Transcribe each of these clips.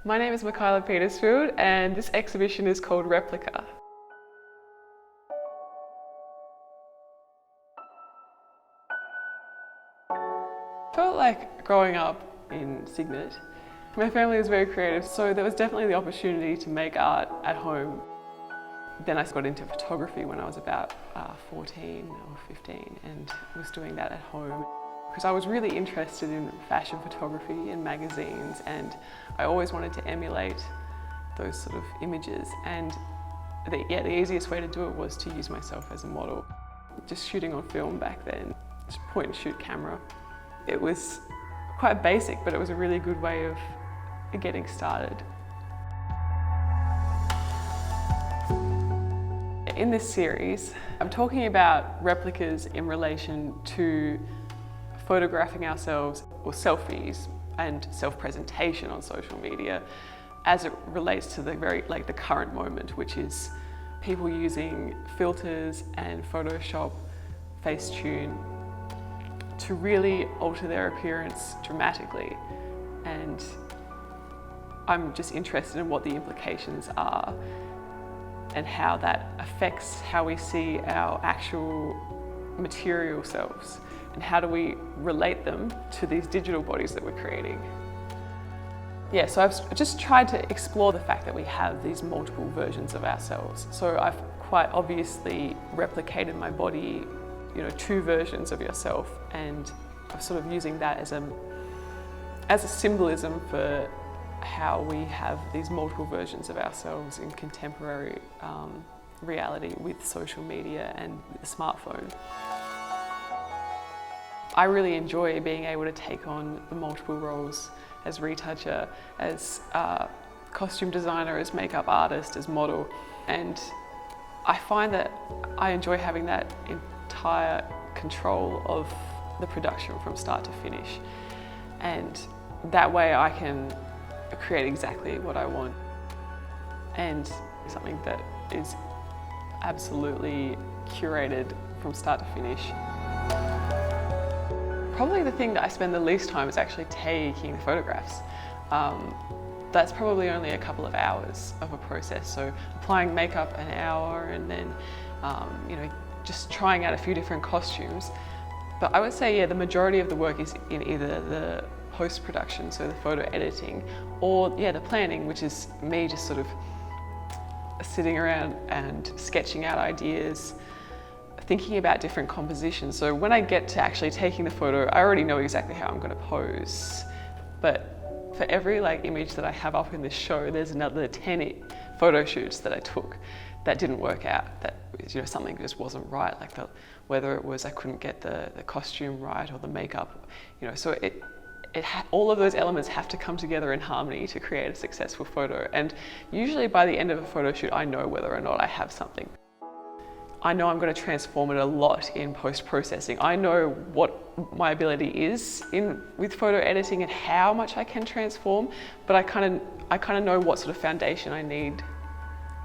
My name is Micheila Petersfield and this exhibition is called Replica. I felt like growing up in Signet, my family was very creative, so there was definitely the opportunity to make art at home. Then I got into photography when I was about 14 or 15 and was doing that at home. Because I was really interested in fashion photography and magazines, and I always wanted to emulate those sort of images. And the easiest way to do it was to use myself as a model. Just shooting on film back then, just point and shoot camera. It was quite basic, but it was a really good way of getting started. In this series, I'm talking about replicas in relation to photographing ourselves, or selfies, and self-presentation on social media as it relates to the current moment, which is people using filters and Photoshop, Facetune to really alter their appearance dramatically. And I'm just interested in what the implications are and how that affects how we see our actual material selves. And how do we relate them to these digital bodies that we're creating? Yeah, so I've just tried to explore the fact that we have these multiple versions of ourselves. So I've quite obviously replicated my body, two versions of yourself, and I'm sort of using that as a symbolism for how we have these multiple versions of ourselves in contemporary reality with social media and the smartphone. I really enjoy being able to take on the multiple roles as retoucher, as costume designer, as makeup artist, as model. And I find that I enjoy having that entire control of the production from start to finish. And that way I can create exactly what I want. And something that is absolutely curated from start to finish. Probably the thing that I spend the least time is actually taking the photographs. That's probably only a couple of hours of a process. So applying makeup an hour and then just trying out a few different costumes. But I would say, the majority of the work is in either the post-production, so the photo editing, or the planning, which is me just sort of sitting around and sketching out ideas, thinking about different compositions. So when I get to actually taking the photo, I already know exactly how I'm going to pose. But for every image that I have up in this show, there's another 10 photo shoots that I took that didn't work out. That something just wasn't right. Whether it was I couldn't get the costume right or the makeup. So all of those elements have to come together in harmony to create a successful photo. And usually by the end of a photo shoot, I know whether or not I have something. I know I'm going to transform it a lot in post-processing. I know what my ability is with photo editing and how much I can transform, but I kind of know what sort of foundation I need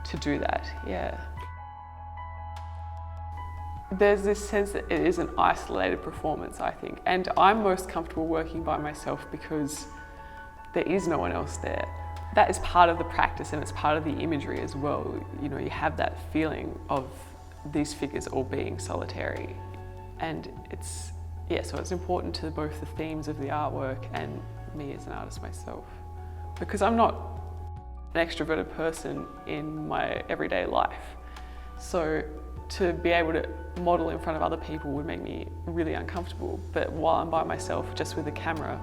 to do that. Yeah. There's this sense that it is an isolated performance, I think, and I'm most comfortable working by myself because there is no one else there. That is part of the practice and it's part of the imagery as well. You have that feeling of these figures all being solitary, and so it's important to both the themes of the artwork and me as an artist myself, because I'm not an extroverted person in my everyday life, so to be able to model in front of other people would make me really uncomfortable. But while I'm by myself just with a camera,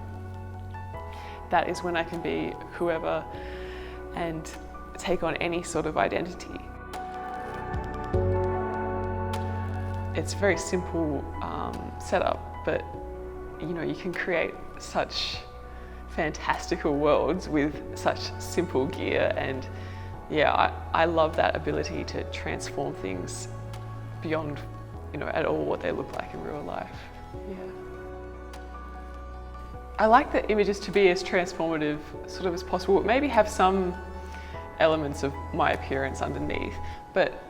that is when I can be whoever and take on any sort of identity. It's a very simple setup, but you can create such fantastical worlds with such simple gear, and I love that ability to transform things beyond at all what they look like in real life. I like the images to be as transformative sort of as possible, but maybe have some elements of my appearance underneath, but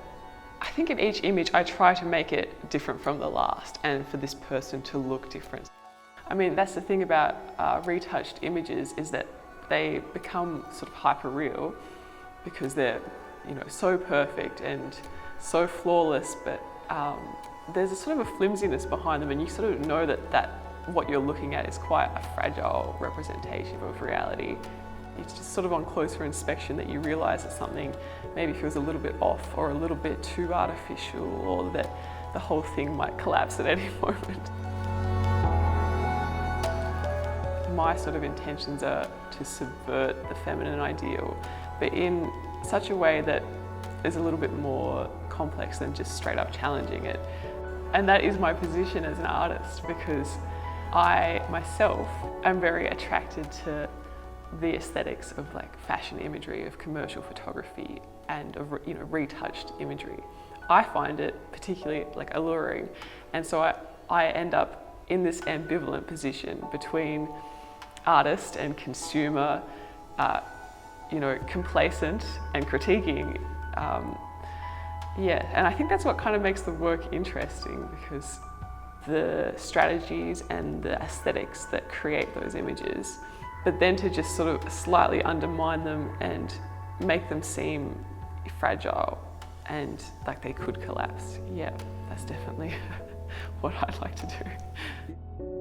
I think in each image I try to make it different from the last and for this person to look different. I mean, that's the thing about retouched images, is that they become sort of hyper real because they're, you know, so perfect and so flawless, but there's a sort of a flimsiness behind them, and you sort of know that what you're looking at is quite a fragile representation of reality. It's just sort of on closer inspection that you realise that something maybe feels a little bit off or a little bit too artificial, or that the whole thing might collapse at any moment. My sort of intentions are to subvert the feminine ideal, but in such a way that is a little bit more complex than just straight up challenging it. And that is my position as an artist, because I myself am very attracted to the aesthetics of like fashion imagery, of commercial photography, and of, you know, retouched imagery. I find it particularly like alluring, and so I end up in this ambivalent position between artist and consumer, you know, complacent and critiquing. Yeah, and I think that's what kind of makes the work interesting, because the strategies and the aesthetics that create those images, but then to just sort of slightly undermine them and make them seem fragile and like they could collapse. Yeah, that's definitely what I'd like to do.